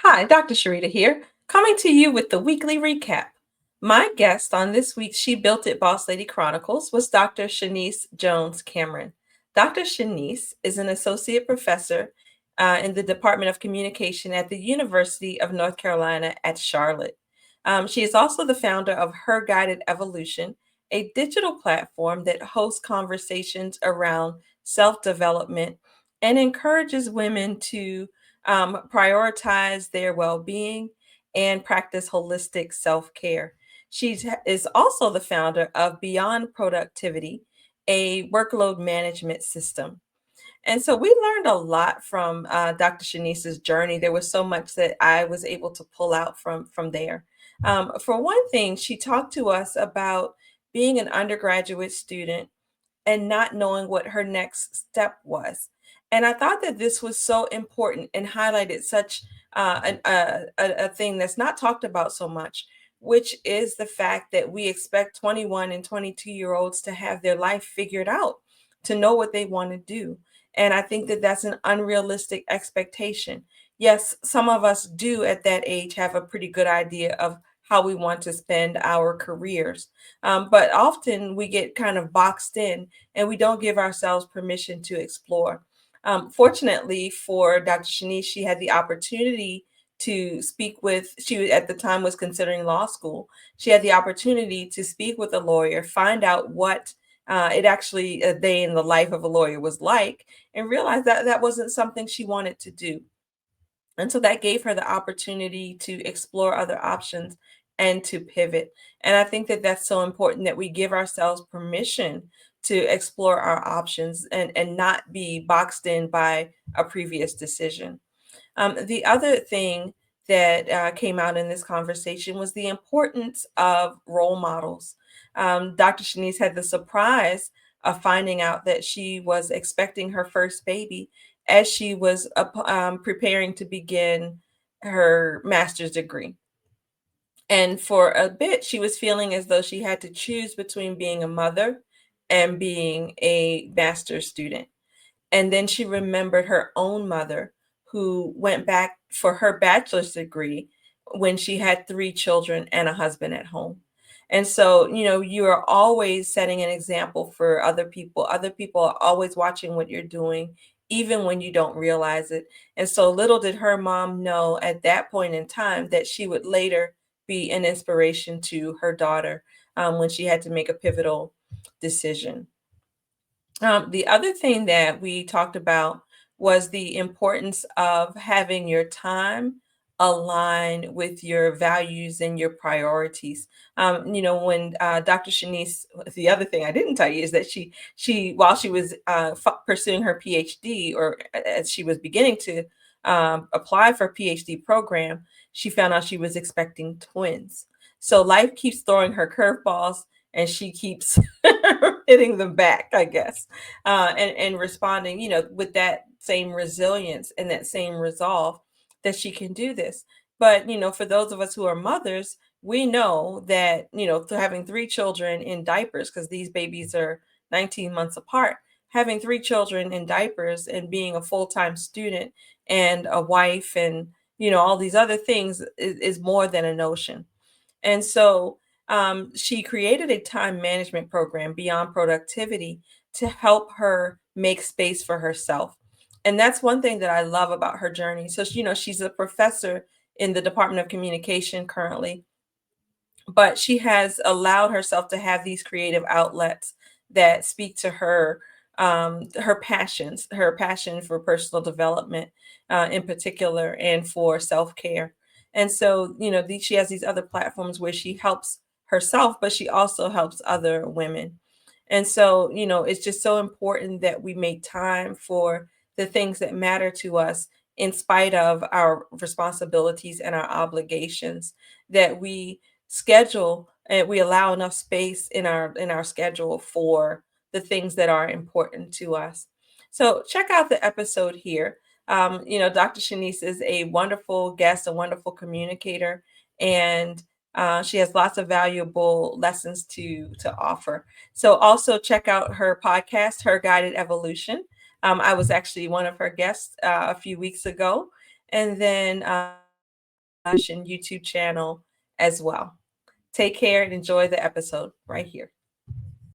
Hi, Dr. Sharita here, coming to you with the weekly recap. My guest on this week's She Built It Boss Lady Chronicles was Dr. Shanice Jones Cameron. Dr. Shanice is an associate professor in the Department of Communication at the University of North Carolina at Charlotte. She is also the founder of Her Guided Evolution, a digital platform that hosts conversations around self development and encourages women to prioritize their well being, and practice holistic self care. Is also the founder of Beyond Productivity, a workload management system. And so we learned a lot from Dr. Shanice's journey. There was so much that I was able to pull out from there. For one thing, she talked to us about being an undergraduate student and not knowing what her next step was. And I thought that this was so important and highlighted such a thing that's not talked about so much, which is the fact that we expect 21 and 22-year-olds to have their life figured out, to know what they want to do. And I think that that's an unrealistic expectation. Yes, some of us do at that age have a pretty good idea of how we want to spend our careers. But often we get kind of boxed in and we don't give ourselves permission to explore. Fortunately for Dr. Shanice, she had the opportunity to speak with, she at the time was considering law school. She had the opportunity to speak with a lawyer, find out what it actually a day in the life of a lawyer was like, and realize that that wasn't something she wanted to do. And so that gave her the opportunity to explore other options and to pivot. And I think that that's so important that we give ourselves permission to explore our options and not be boxed in by a previous decision. The other thing that came out in this conversation was the importance of role models. Dr. Shanice had the surprise of finding out that she was expecting her first baby as she was preparing to begin her master's degree. And for a bit, she was feeling as though she had to choose between being a mother and being a master's student. And then she remembered her own mother who went back for her bachelor's degree when she had three children and a husband at home. And so, you are always setting an example for other people. Other people are always watching what you're doing, even when you don't realize it. And so, little did her mom know at that point in time that she would later be an inspiration to her daughter when she had to make a pivotal decision. The other thing that we talked about was the importance of having your time align with your values and your priorities. When Dr. Shanice, the other thing I didn't tell you is that she while she was pursuing her PhD, or as she was beginning to apply for a PhD program, she found out she was expecting twins. So life keeps throwing her curveballs, and she keeps hitting them back, I guess, and responding, with that same resilience and that same resolve that she can do this. But for those of us who are mothers, we know that having three children in diapers, because these babies are 19 months apart, having three children in diapers and being a full-time student and a wife and all these other things is more than a notion. And so she created a time management program, Beyond Productivity, to help her make space for herself. And that's one thing that I love about her journey. So, she's a professor in the Department of Communication currently, but she has allowed herself to have these creative outlets that speak to her passions, her passion for personal development in particular, and for self-care. And so she has these other platforms where she helps herself, but she also helps other women. And so it's just so important that we make time for the things that matter to us in spite of our responsibilities and our obligations, that we schedule and we allow enough space in our schedule for the things that are important to us. So check out the episode here. Dr. Shanice is a wonderful guest, a wonderful communicator, and she has lots of valuable lessons to offer. So also check out her podcast, Her Guided Evolution. I was actually one of her guests a few weeks ago, and then YouTube channel as well. Take care and enjoy the episode right here.